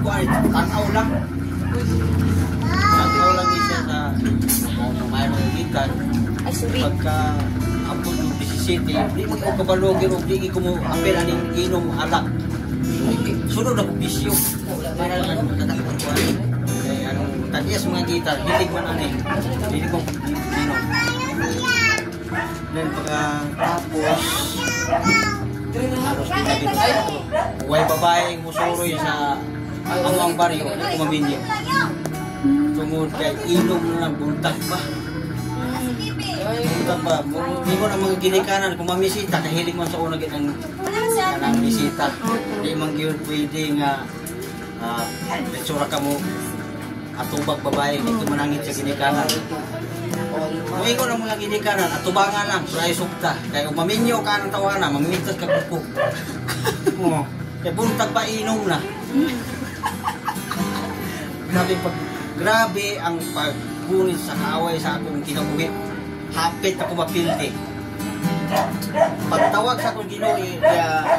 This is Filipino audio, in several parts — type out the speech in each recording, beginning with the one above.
kuan tanaw lang. Tanaw lang siya sa mayroong gikan. Ay, sorry. Pagka ampun yung 17, di mo ko kabalogin o di ko mo apel aning inom alak. Sunod ako bisyo. Para lang katakot ko ani. Kaya anong tadias mga gitar, hilig man ani. Hilig kong inom. Then tapos huwag babaeng musuroy sa ang baryo, kumaminyo. Tungod kay inom na lang, buntag pa. Buntag pa. Hindi mo na mga ginikanan, kung mamisita, kahilig man sa unag ang bisita. Hindi man yun pwede nga letsura ka mo atubag babae, hindi mo nangit sa ginikanan. Kung ikaw ng mga ginikanan, atubangan lang, suray sukta. Kaya kung maminyo ka ng tawanan, mamimintas ka kuko. Kaya buntag pa inom na. Grabe ang paggunit sa kaaway sa akong kinabuhi. Hapit ako mapilti. Pagtawag sa akong Ginoo,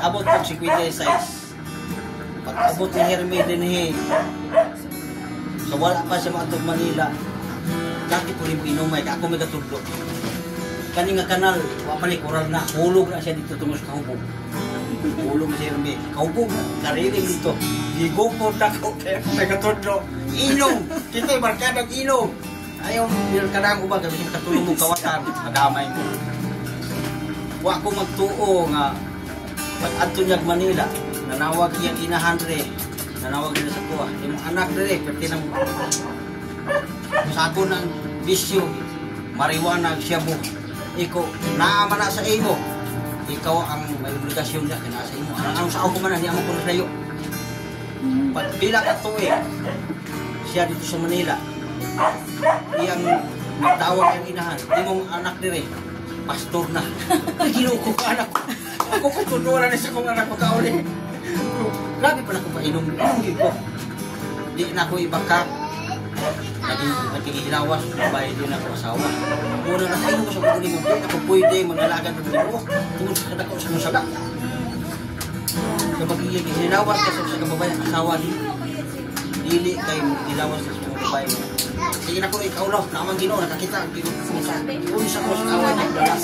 abot ko 56. Pag abot ni Herme din so wala pa sa mga tug Manila. Dati po rin pinumay, ako may katudlo. Kani nga kanal, wamalikuran na, hulog na siya dito tungos kahubog. Hulog na siya rin, kahubog, kariling dito. Ligo po na ko, kaya may katudlo. Inom! Kita yung barkadang inom! Ayaw, kadang ubang, kasi katulong mong kawatan, madamay mo. Wa ko magtuo nga, pag-adto niya Manila, nanawag iyang inahanre, nanawag nila sa kuha. Yung anak rin, pwede nang sa ako ng bisyo, mariwanag siya mo. Ikaw, naaman na sa imo. Ikaw ang may obligasyon niya, kaya sa imo. Anong sa ako man, hindi ako kung sa'yo. Pagbilang at tuwi, siya dito sa Manila, iyang nagtawag ang inahan. Di mong anak dire, pastor na. Ginuko ka anak ko. Ako kutunuran na sa kong anak ko kauli. Grabe pala ko painom. Inom ko. Di na ako ibakak. Nagkikinawas, babae din ako asawa. Muna na kayo ko sa kukunin mo. Di ako pwede maglalagan ng Ginoo. Tungkol sa kadako sa musala. Kapag ikikinawas ka sa kababae, asawa ni dili kay ilawas sa mga babae mo. Sige na ko ikaw no, naman Ginoo, nakakita. Kung sa ko sa awa niya, dalas.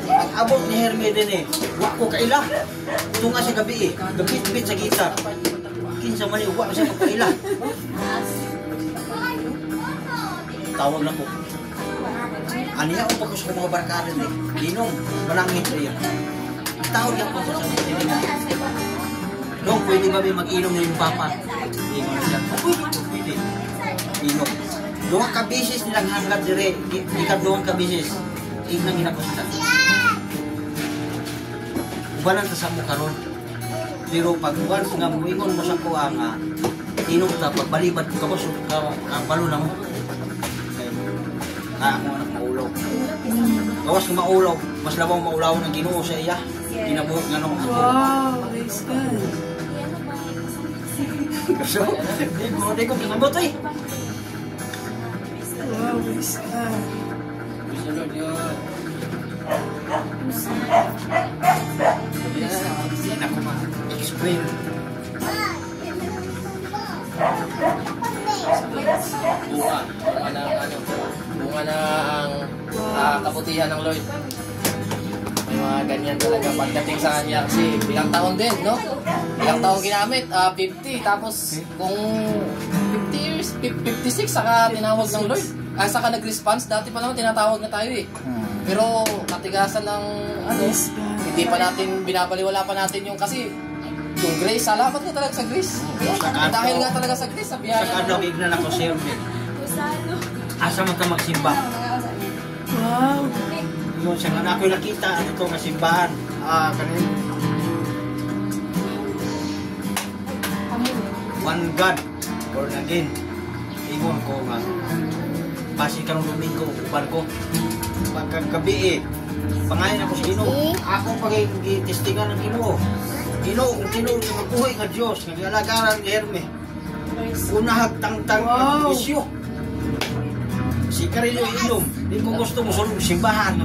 Ang abot ni Herme din wak ko kaila. Ito nga sa gabi gabit-bit sa gitar. Kinsa man wak siya kaila. Tawag na ko. Aniya ko pagkus ko mga barkada inom, malangit riya. Tawag na ko sa mga Dong, pwede ba may mag-inom na yung papa? Hindi mo siya. Pwede. Inom. Doon ka bisis nilang hanggang dire. Ikaw doon ka bisis. Inang hinapos ka. Ubanan ka sa mo karon. Pero pag uban nga muingon mo sa kuha nga, inom ka, pagbalibad ka mo, ang balo na mo. Ako anak maulaw. Gawas kung maulaw, mas labang maulaw ng Ginoo sa iya. Ginabuhok nga nung ako. Wow, praise God. So, di ko kinabot eh. Wow, praise God. Praise the Lord yun. Hindi ako ma-explain. Bunga na ang kabutihan ng Lord. May mga ganyan talaga pagdating sa kanya kasi bilang taon din, no? Bilang taon ginamit, 50, tapos kung 50 years, 56 saka tinawag ng Lord. Saka nag-response, dati pa naman tinatawag na tayo eh. Pero katigasan ng hindi pa natin, binabaliwala pa natin yung kasi yung grace, salamat na talaga sa grace. Dahil nga talaga sa grace, sa biyaya. Sa kadawig na ako sa'yo. Asa man ka magsimba? Wow. Yung sa nga ako nakita, ito nga simbahan. Kanina. One God, born again. Ingon ko nga. Pasi ka ng Domingo, upan ko. Pagkagabi pangayin ako sa Ginoo. Ako pag-testingan ng Ginoo. Ginoo, kung Ginoo yung magbuhay ka Diyos, nag-alagaran ni Herme. Una hagtang-tang ang bisyo. Si Carillo inom. Hindi ko gusto mo sulong simbahan.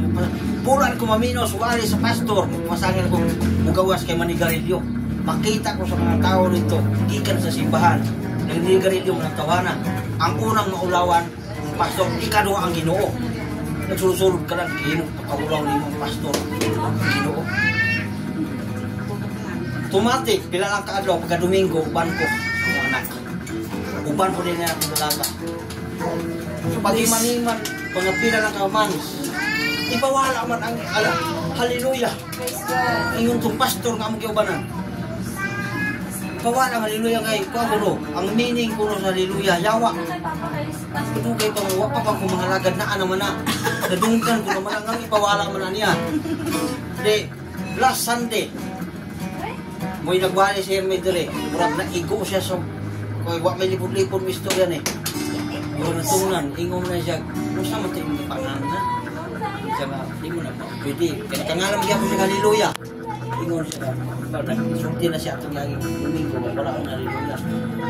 Puran ko maminos, wali sa pastor. Masangin ko mugawas kay Manigarillo. makita ko sa mga tao rito, gikan sa simbahan, nagnigarilyo ng tawanan. Ang unang maulawan, pastor, ikaduha ang Ginoo. Nagsusulod ka lang, pagkaulaw ni mong pastor, ang Ginoo. Automatic, pila lang kaadlaw, pagka Domingo, uban ko ang mga anak. Uban ko din na ang dalaga. So, pag-iman-iman, pagpila lang kaumanis, ipawala man ang hallelujah. Ingon tong pastor nga mong kiubanan. Ipawala ang hallelujah kay Pablo. Ang meaning ko sa hallelujah, yawa. Ito kay panguwa pa kung mga lagad na naman na. Nadungkan ko naman ang ipawala man na niya. Di, last Sunday, mo'y nagwali si Hermes dire. Murag na igo siya sa kaya wak may lipod-lipod mo istorya ni. Murag natunan, ingon na siya. Kung saan matay mo ipangalan na? Siya nga, di mo na pwede. Kaya kangalam siya ko siya hallelujah. Ingon siya na. Nagsulti na siya itong laging Domingo. Wala akong hallelujah.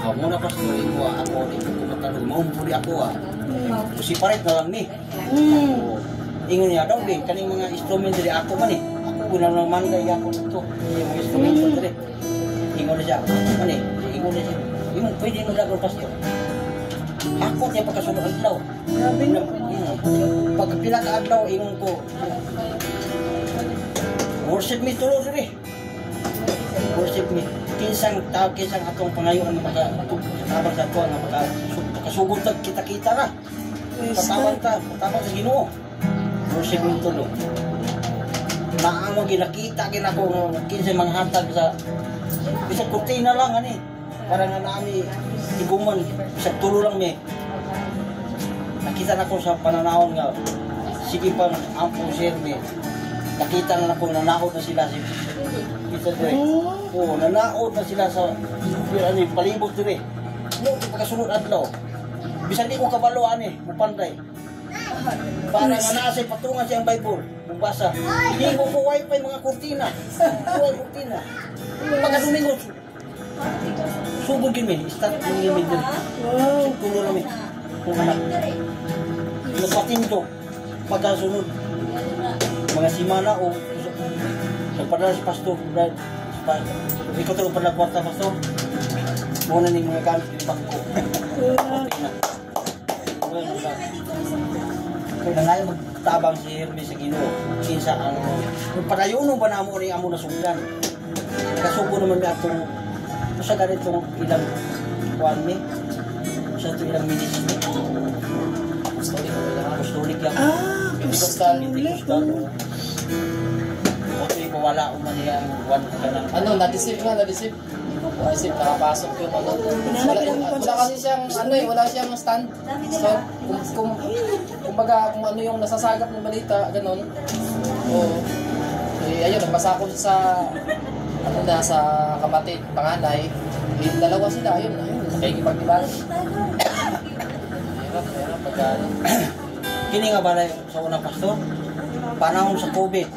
Ako muna pastor, ingo ako. Ito kumatanong. Maumpuli ako Si paret na lang ni. Ingon niya daw, kaning mga instrument diri ako man eh. Ako naman kaya ako ito. Yung mga instrument diri. Ingon na siya. Ano eh? Ingon na siya. Ingon, pwede mo lagong pastor. Hakot niya pagkasunod adlaw. Grabe na. Pagkapila ka adlaw, ingon ko. Worship me tulo diri. Worship me. Kinsang tao, kinsang atong pangayon nga makatabang sa ato nga makasugod kita-kita ra. Patawag ta, patawag sa Ginoo. Worship me tulo. Naamo ginakita gina ko nga kinsang manghatag sa bisag kurtina lang ani. Para nga naami iguman sa tulo lang mi. Nakita na ko sa pananahon nga sige pa ampo share mi. Nakita na ako nanaod na sila si Peter Dre. Oo, nanaod na sila sa palibot dire. No, pagkasunod adlaw. Bisan di ko kabalo ani, mupanday. Para nga naa say patungan siyang Bible, mubasa. Hindi ko wifi mga kurtina. Kurtina. Pagka Domingo subog gini, start ng gini din. Wow. Tulo namin. Kung anak. Napatinto. Pagkasunod. Mga simana o nagpadala si pastor. Ikaw tulong padala kwarta pastor. Muna ning mga gamit ng bangko. Kaya na ngayon magtabang si Hermes sa Ginoo. Kinsa ang padayon ba na mo ni amo na sugdan. Kasugo naman na itong sa ganitong ilang kuwan ni sa ito ilang ministry apostolik lang Apostolik okay pawala umman niya ang kuwan ka ng Ano, na-deceive nga, na-deceive. Na-deceive, nakapasok yung ano. Wala kasi siyang, ano eh, wala siyang stand. So, kumbaga, kung ano yung nasasagap ng balita, ganun. Oo. Eh, ayun, nagbasa ko sa, ano na, sa kapatid, panganay. Eh, dalawa sila, ayun, nakikipag-dibalan. Mahirap, pagka, kini nga ba sa unang pastor panahon sa COVID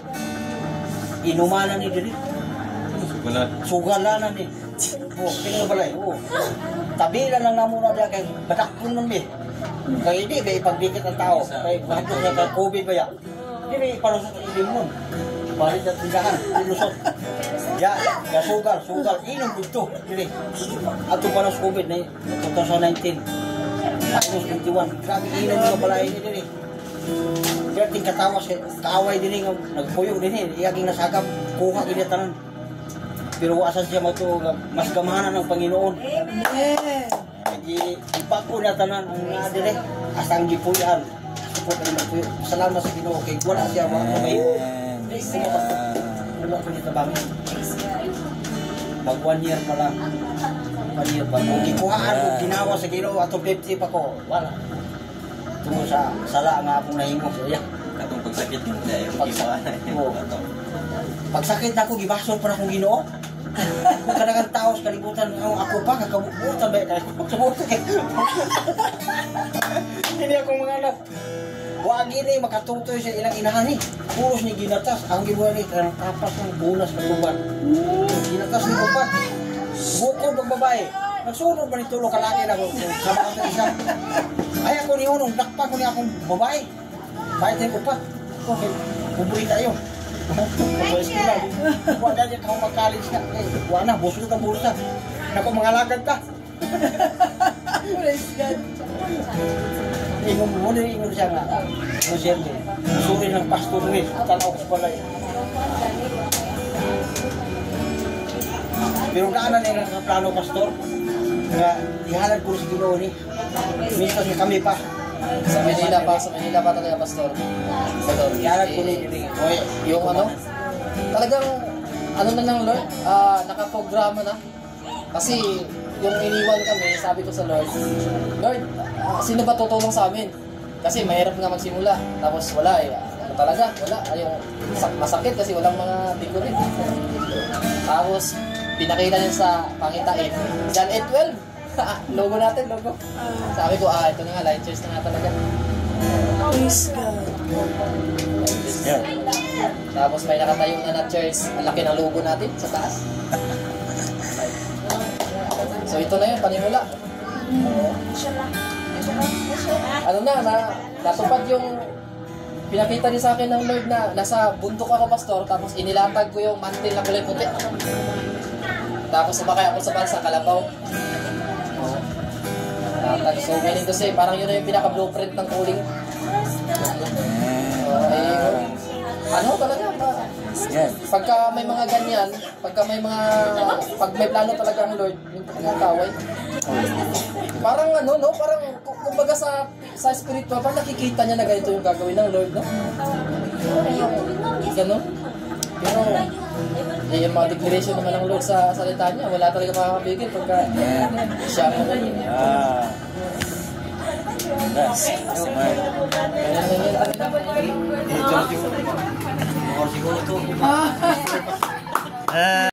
inumanan ni diri sugalanan ni kini nga balay tabilan lang namo na kay badakon nun mi kay di kay pagdikit ang tao kay bago sa COVID ba ya dili palusot ilimon balik sa tindahan lusot ya sugal inom dito dili ato para sa COVID na 2019 tapos 21 grabe inom nga balay ni diri kaya ting katawas kaaway din nga nagpuyog din iyaging nasagap kuha gid tanan pero asan siya mo to mas gamahanan ng Panginoon di ipako na tanan ang dire asang gipuyan support ni magpuyo salamat sa Ginoo kay wala siya makabayo wala ko dito bangin mag 1 year pa lang 1 year pa kung gikuhaan ko ginawa sa Ginoo ato 50 pa ko wala tungo sa sala nga akong nahimo siya. Katong pagsakit mo dahil pagsakit na ako, gibasol pa na akong Ginoo. Kung kanagang tao sa kalibutan, ako pa, kakabutan ba? Hindi akong mga anak. Huwag ini, makatutoy sa ilang inahan ni. Puros ni ginatas. Ang gibuha ni, tapas ng bunas na tuban. Ginatas ni upat. Bukod ng babae. Nagsunod ba ni tulo kalaki na ko? Sama ang isa. Ay ako ni Unong, dakpa ko ni akong babae. Kahit na upat. Okay, kuburi tayo. Wala niya kang mag-college na. Wala, busog ang bulsa. Naku, mga lagad ka. Praise God. Ingon mo na, ingon siya nga. Ano siya din? Surin ng pastor ni. Tanaw ko pala yun. Pero kaanan niya ng plano, pastor. Nga, ihalad ko si Ginoo ni. Minsan kami pa. Sa Manila pa talaga, Pastor. Ihalad ko ni. Yung ano, talagang, ano na lang, Lord, nakaprograma na. Kasi, yung iniwan kami, sabi ko sa Lord, Lord, sino ba tutulong sa amin? Kasi mahirap nga magsimula. Tapos wala eh. Ano talaga, wala. Yung masakit kasi walang mga bigo rin. Tapos, pinakita niya sa pangitain. John 8:12. Logo natin, logo. Sabi ko, ito na nga, Light Church na nga talaga. Praise God. Yeah. Tapos may nakatayo na church. Ang laki ng logo natin sa taas. So ito na yun, panimula. Ano na, natupad yung pinakita niya sa akin ng Lord na nasa bundok ako, Pastor, tapos inilatag ko yung mantil na kulay puti. Tapos sumakay ako sa bansa Kalabaw. So meaning to say, parang yun na yung pinaka-blueprint ng calling. Ano talaga, pagka may mga ganyan, pag may plano talaga ang Lord, yung talagang kaway. Parang ano, no? Parang, kumbaga sa spiritual, parang nakikita niya na ganito yung gagawin ng Lord, no? Ganon. Pero, yung mga declaration naman ng Lord sa salita niya, wala talaga makakapigil pagka siya mo na yun. Yes. Siguro to.